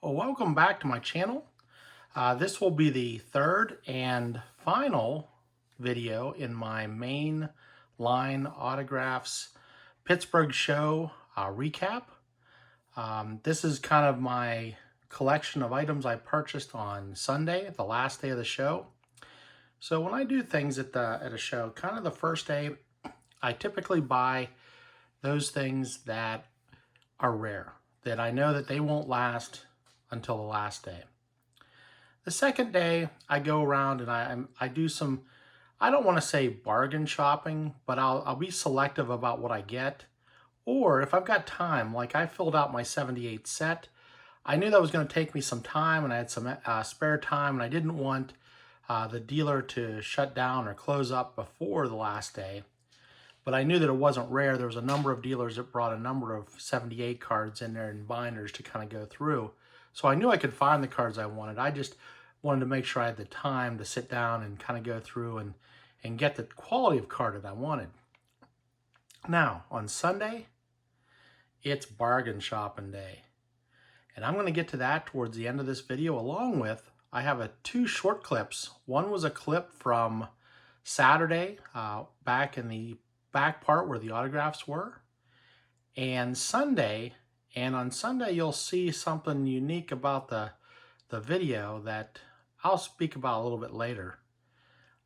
Well, welcome back to my channel. This will be the third and final video in my main line autographs Pittsburgh show recap. This is kind of my collection of items I purchased on Sunday, the last day of the show. So when I do things at a show, kind of the first day, I typically buy those things that are rare, that I know that they won't last until the last day. The second day, I go around and I do some, I don't want to say bargain shopping, but I'll be selective about what I get. Or if I've got time, like I filled out my 78 set, I knew that was going to take me some time and I had some spare time and I didn't want the dealer to shut down or close up before the last day. But I knew that it wasn't rare. There was a number of dealers that brought a number of 78 cards in there in binders to kind of go through. So I knew I could find the cards I wanted. I just wanted to make sure I had the time to sit down and kind of go through and get the quality of card that I wanted. Now, on Sunday, it's bargain shopping day. And I'm going to get to that towards the end of this video, along with, I have two short clips. One was a clip from Saturday, back in the back part where the autographs were, and Sunday. And on Sunday, you'll see something unique about the video that I'll speak about a little bit later.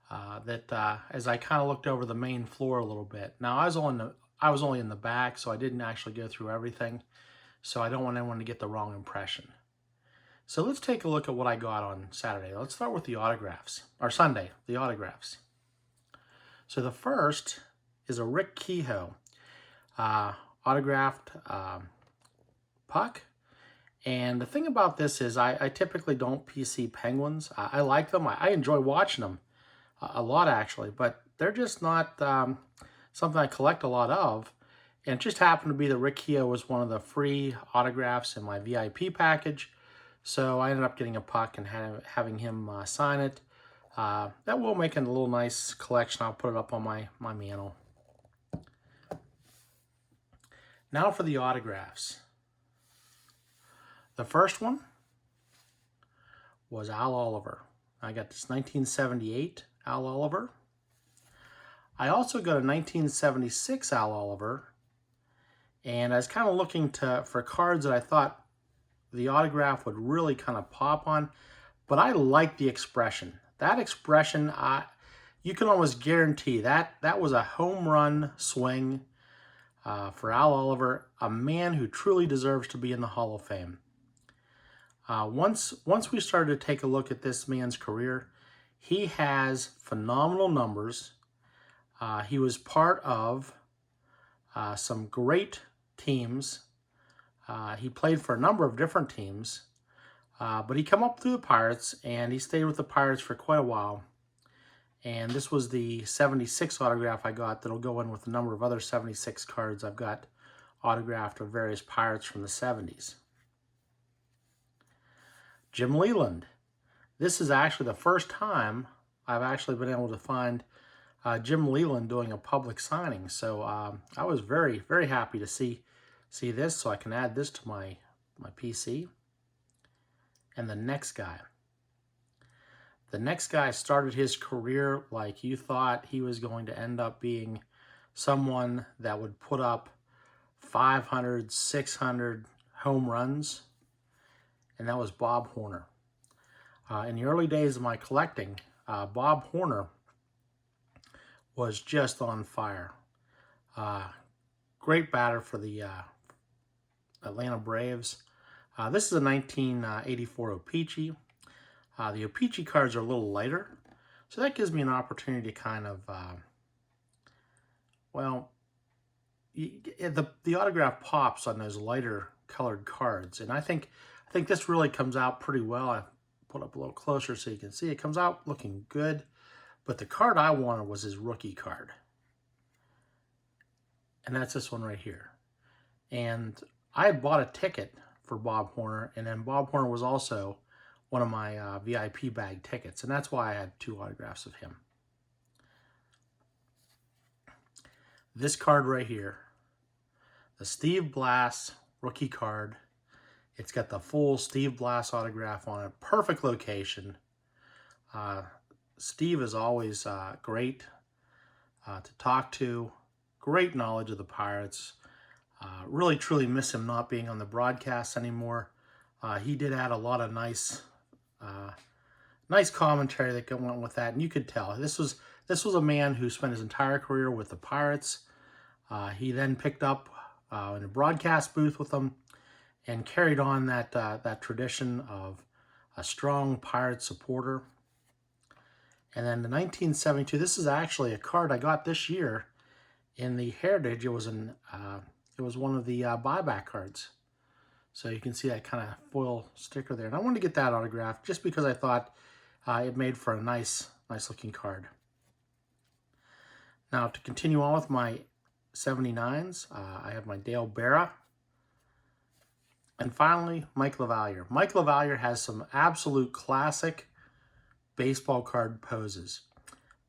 As I kind of looked over the main floor a little bit. Now, I was only in the back, so I didn't actually go through everything. So I don't want anyone to get the wrong impression. So let's take a look at what I got on Saturday. Let's start with the autographs, or Sunday, the autographs. So the first is a Rick Kehoe autographed puck. And the thing about this is I typically don't PC Penguins. I like them. I enjoy watching them a lot, actually, but they're just not something I collect a lot of. And it just happened to be that Rick Kehoe was one of the free autographs in my VIP package. So I ended up getting a puck and having him sign it. That will make it a little nice collection. I'll put it up on my mantle. Now for the autographs. The first one was Al Oliver. I got this 1978 Al Oliver. I also got a 1976 Al Oliver. And I was kind of looking for cards that I thought the autograph would really kind of pop on. But I like the expression. That expression, you can almost guarantee that was a home run swing for Al Oliver, a man who truly deserves to be in the Hall of Fame. Once we started to take a look at this man's career, he has phenomenal numbers. He was part of some great teams. He played for a number of different teams, but he came up through the Pirates, and he stayed with the Pirates for quite a while. And this was the 76 autograph I got that'll go in with a number of other 76 cards I've got autographed of various Pirates from the 70s. Jim Leyland. This is actually the first time I've actually been able to find Jim Leyland doing a public signing. So I was very, very happy to see this, so I can add this to my PC. And the next guy. The next guy started his career like you thought he was going to end up being someone that would put up 500, 600 home runs, and that was Bob Horner. In the early days of my collecting, Bob Horner was just on fire. Great batter for the Atlanta Braves. This is a 1984 O-Pee-Chee. The O-Pee-Chee cards are a little lighter, so that gives me an opportunity to kind of, the autograph pops on those lighter colored cards, and I think this really comes out pretty well. I put up a little closer so you can see. It comes out looking good, but the card I wanted was his rookie card, and that's this one right here. And I had bought a ticket for Bob Horner, and then Bob Horner was also one of my VIP bag tickets, and that's why I had two autographs of him. This card right here, the Steve Blass rookie card, It's got the full Steve Blass autograph on it. Perfect location. Steve is always great to talk to. Great knowledge of the Pirates. Really, truly miss him not being on the broadcast anymore. He did add a lot of nice commentary that went with that, and you could tell this was a man who spent his entire career with the Pirates. He then picked up in a broadcast booth with them and carried on that tradition of a strong Pirate supporter. And then in 1972, this is actually a card I got this year in the Heritage. It was one of the buyback cards. So you can see that kind of foil sticker there. And I wanted to get that autographed just because I thought it made for a nice looking card. Now to continue on with my 79s, I have my Dale Berra. And finally, Mike LaValliere. Mike LaValliere has some absolute classic baseball card poses.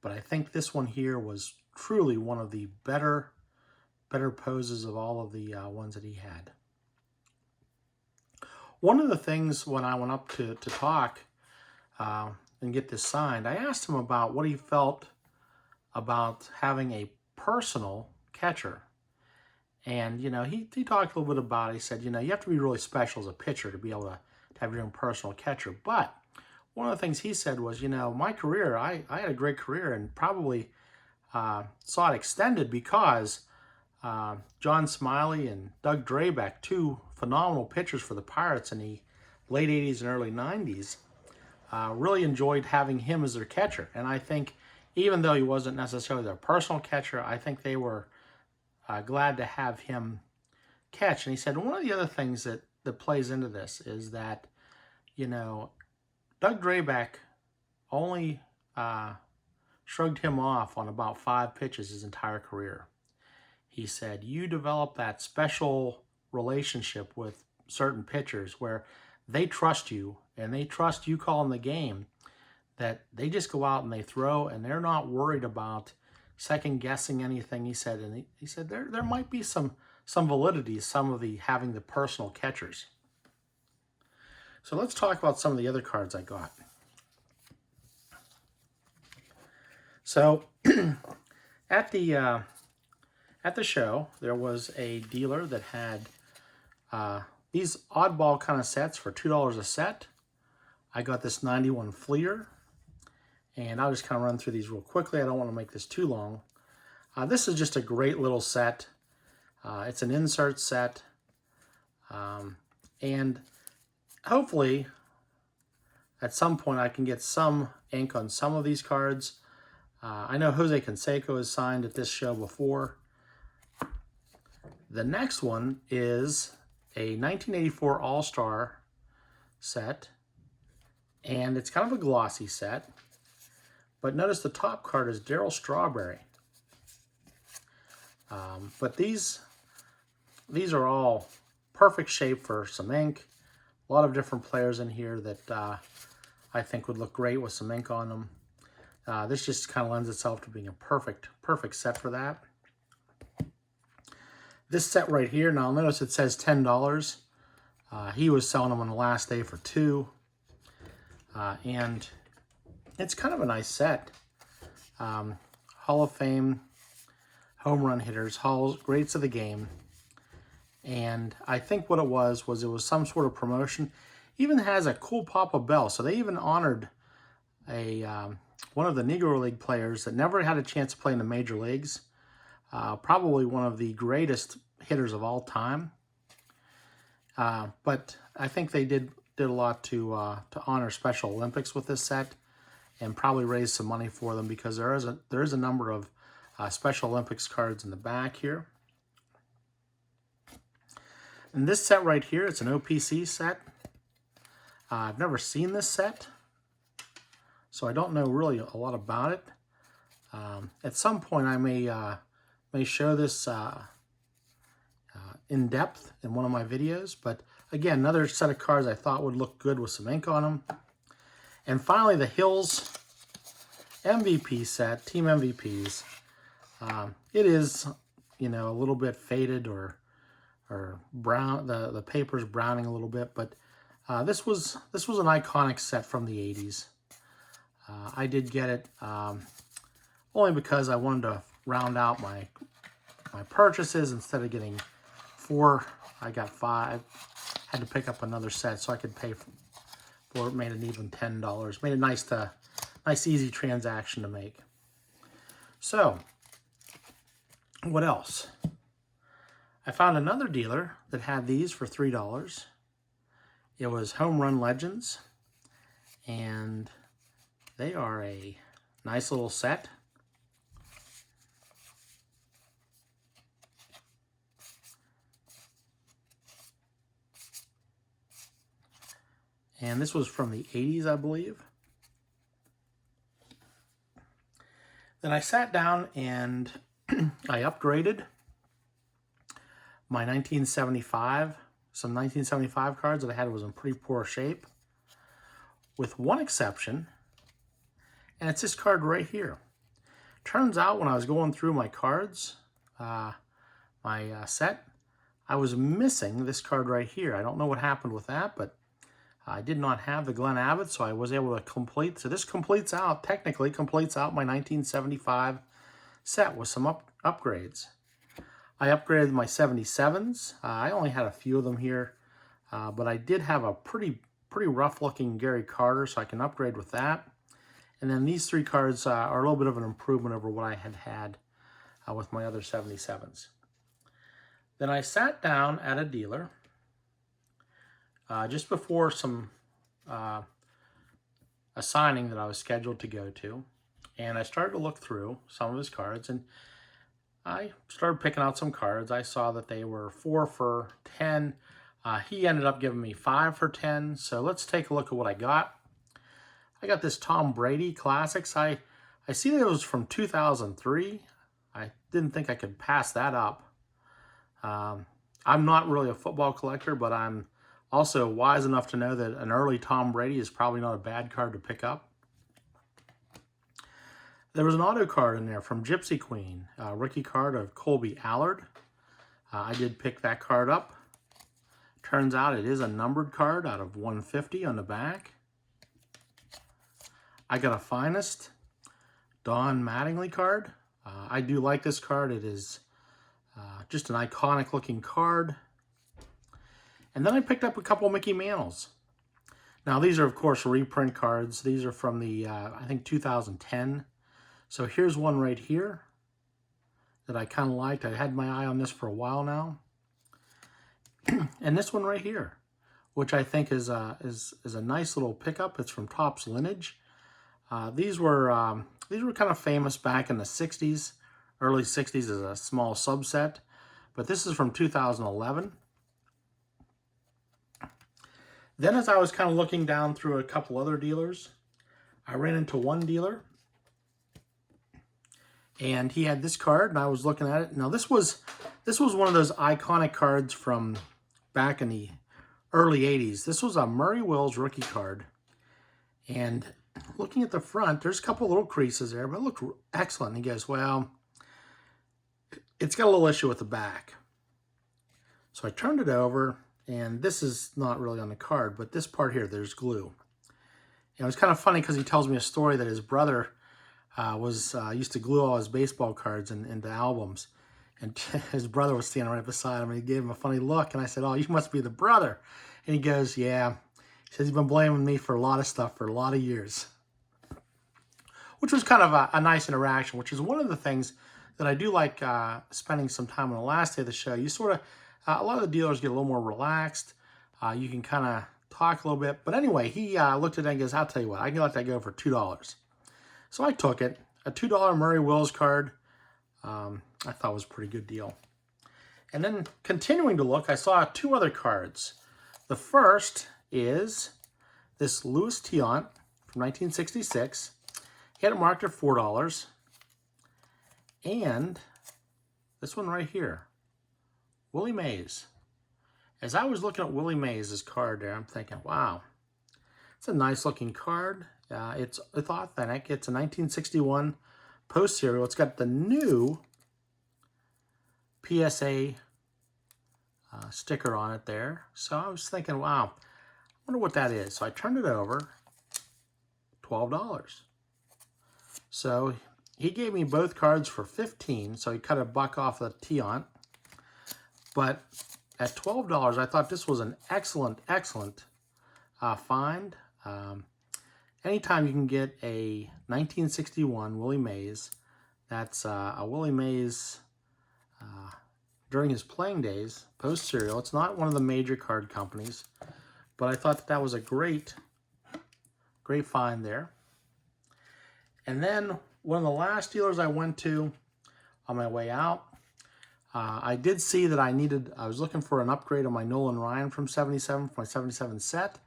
But I think this one here was truly one of the better poses of all of the ones that he had. One of the things when I went up to talk and get this signed, I asked him about what he felt about having a personal catcher. And, you know, he talked a little bit about it. He said, you know, you have to be really special as a pitcher to be able to have your own personal catcher. But one of the things he said was, you know, my career, I had a great career and probably saw it extended because John Smiley and Doug Drabek, two phenomenal pitchers for the Pirates in the late 80s and early 90s, really enjoyed having him as their catcher. And I think even though he wasn't necessarily their personal catcher, I think they were glad to have him catch. And he said one of the other things that plays into this is that, you know, Doug Drabek only shrugged him off on about 5 pitches his entire career. He said, you develop that special relationship with certain pitchers where they trust you and they trust you calling the game, that they just go out and they throw and they're not worried about second guessing anything. He said, and he said there might be some validity, some of the having the personal catchers. So let's talk about some of the other cards I got. So at the show, there was a dealer that had these oddball kind of sets for $2 a set. I got this 91 Fleer, and I'll just kind of run through these real quickly. I don't want to make this too long. This is just a great little set. It's an insert set, and hopefully at some point I can get some ink on some of these cards. I know Jose Canseco has signed at this show before. The next one is a 1984 All-Star set, and it's kind of a glossy set. But notice the top card is Darryl Strawberry. But these are all perfect shape for some ink. A lot of different players in here that I think would look great with some ink on them. This just kind of lends itself to being a perfect set for that. This set right here, now notice it says $10. He was selling them on the last day for $2. And it's kind of a nice set. Hall of Fame home run hitters, Halls, greats of the game. And I think what it was some sort of promotion. Even has a cool Papa Bell. So they even honored one of the Negro League players that never had a chance to play in the major leagues. Probably one of the greatest hitters of all time. But I think they did a lot to honor Special Olympics with this set, and probably raise some money for them because there is a number of Special Olympics cards in the back here. And this set right here, it's an OPC set. I've never seen this set, so I don't know really a lot about it. At some point, I may show this in depth in one of my videos, but again, another set of cards I thought would look good with some ink on them. And finally, the Hills MVP set, Team MVPs. It is, you know, a little bit faded or or brown. The paper's browning a little bit, but this was an iconic set from the 80s. I did get it only because I wanted to round out my purchases. Instead of getting 4, I got 5. Had to pick up another set so I could pay for it. Made it even $10. Made it nice easy transaction to make. So, what else? I found another dealer that had these for $3. It was Home Run Legends, and they are a nice little set. And this was from the 80s, I believe. Then I sat down and I upgraded my 1975. Some 1975 cards that I had was in pretty poor shape, with one exception, and it's this card right here. Turns out when I was going through my cards, my set, I was missing this card right here. I don't know what happened with that, but I did not have the Glen Abbott, so I was able to complete. So this technically completes out my 1975 set with some upgrades. I upgraded my 77s. I only had a few of them here, but I did have a pretty rough looking Gary Carter, so I can upgrade with that. And then these 3 cards are a little bit of an improvement over what I had with my other 77s. Then I sat down at a dealer just before a signing that I was scheduled to go to, and I started to look through some of his cards, and I started picking out some cards. I saw that they were 4 for $10. He ended up giving me 5 for $10. So let's take a look at what I got. I got this Tom Brady Classics. I see that it was from 2003. I didn't think I could pass that up. I'm not really a football collector, but I'm also wise enough to know that an early Tom Brady is probably not a bad card to pick up. There was an auto card in there from Gypsy Queen, a rookie card of Colby Allard. I did pick that card up. Turns out it is a numbered card out of 150 on the back. I got a Finest Don Mattingly card. I do like this card. It is just an iconic looking card. And then I picked up a couple Mickey Mantles. Now these are of course reprint cards. These are from the I think 2010. So here's one right here that I kind of liked. I had my eye on this for a while now. And this one right here, which I think is a nice little pickup. It's from Topps Lineage. These were kind of famous back in the 60s, early 60s as a small subset. But this is from 2011. Then as I was kind of looking down through a couple other dealers, I ran into one dealer. And he had this card, and I was looking at it. Now this was one of those iconic cards from back in the early 80s. This was a Murray Wills rookie card. And looking at the front, there's a couple little creases there, but it looked excellent. And he goes, well, it's got a little issue with the back. So I turned it over, and this is not really on the card, but this part here, there's glue. And it was kind of funny because he tells me a story that his brother used to glue all his baseball cards into albums, and his brother was standing right beside him, and he gave him a funny look, and I said, oh, you must be the brother. And he goes, yeah. He says he's been blaming me for a lot of stuff for a lot of years, which was kind of a nice interaction, which is one of the things that I do like spending some time on the last day of the show. You sort of, a lot of the dealers get a little more relaxed. You can kind of talk a little bit, but anyway, he looked at it and goes, I'll tell you what, I can let that go for $2. So I took it, a $2 Murray Wills card. I thought was a pretty good deal. And then continuing to look, I saw 2 other cards. The first is this Louis Tiant from 1966. He had it marked at $4. And this one right here, Willie Mays. As I was looking at Willie Mays' card there, I'm thinking, wow, it's a nice looking card. It's authentic. It's a 1961 post serial. It's got the new PSA sticker on it there. So I was thinking, wow, I wonder what that is. So I turned it over, $12. So he gave me both cards for $15, so he cut $1 off the Tiant. But at $12, I thought this was an excellent find. Anytime you can get a 1961 Willie Mays, that's a Willie Mays during his playing days, post-serial. It's not one of the major card companies, but I thought that was a great find there. And then one of the last dealers I went to on my way out, I did see that I was looking for an upgrade on my Nolan Ryan from 77, for my 77 set.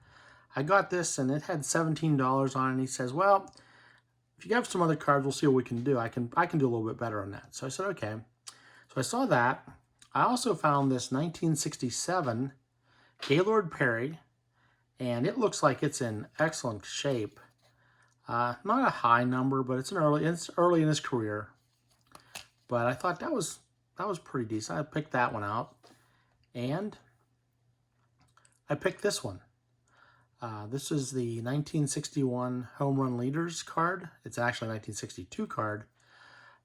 I got this and it had $17 on it, and he says, well, if you have some other cards, we'll see what we can do. I can do a little bit better on that. So I said, okay. So I saw that. I also found this 1967 Gaylord Perry, and it looks like it's in excellent shape. Not a high number, but it's early in his career. But I thought that was pretty decent. I picked that one out, and I picked this one. This is the 1961 Home Run Leaders card. It's actually a 1962 card,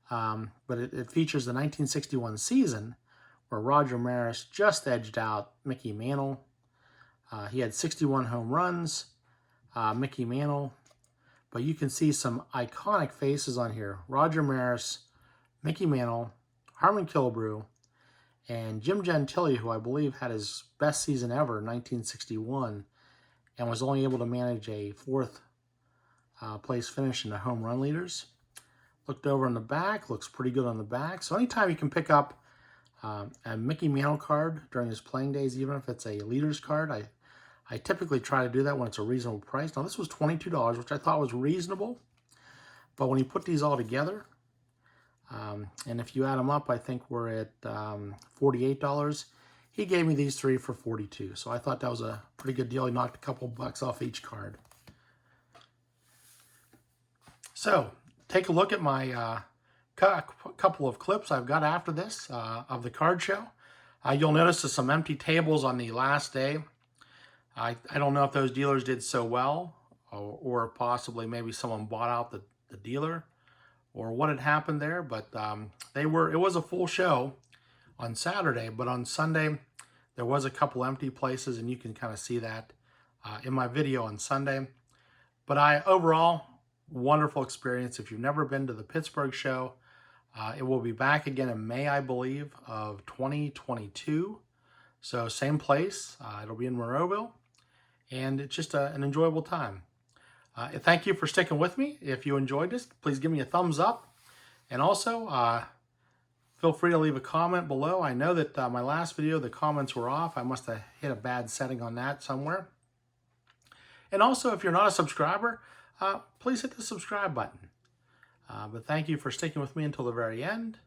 but it features the 1961 season where Roger Maris just edged out Mickey Mantle. He had 61 home runs, Mickey Mantle, but you can see some iconic faces on here. Roger Maris, Mickey Mantle, Harmon Killebrew, and Jim Gentile, who I believe had his best season ever in 1961 and was only able to manage a 4th place finish in the home run leaders. Looked over on the back, looks pretty good on the back. So anytime you can pick up a Mickey Mantle card during his playing days, even if it's a leaders card, I typically try to do that when it's a reasonable price. Now this was $22, which I thought was reasonable, but when you put these all together, and if you add them up, I think we're at $48. He gave me these 3 for $42, so I thought that was a pretty good deal. He knocked a couple bucks off each card. So take a look at my couple of clips I've got after this of the card show. You'll notice there's some empty tables on the last day. I don't know if those dealers did so well, or possibly maybe someone bought out the dealer, or what had happened there, but it was a full show on Saturday, but on Sunday there was a couple empty places, and you can kind of see that in my video on Sunday. But overall, wonderful experience. If you've never been to the Pittsburgh show, it will be back again in May, I believe, of 2022. So same place, it'll be in Monroeville, and it's just an enjoyable time. Thank you for sticking with me. If you enjoyed this, please give me a thumbs up. And also, feel free to leave a comment below. I know that my last video, the comments were off. I must have hit a bad setting on that somewhere. And also, if you're not a subscriber, please hit the subscribe button. But thank you for sticking with me until the very end.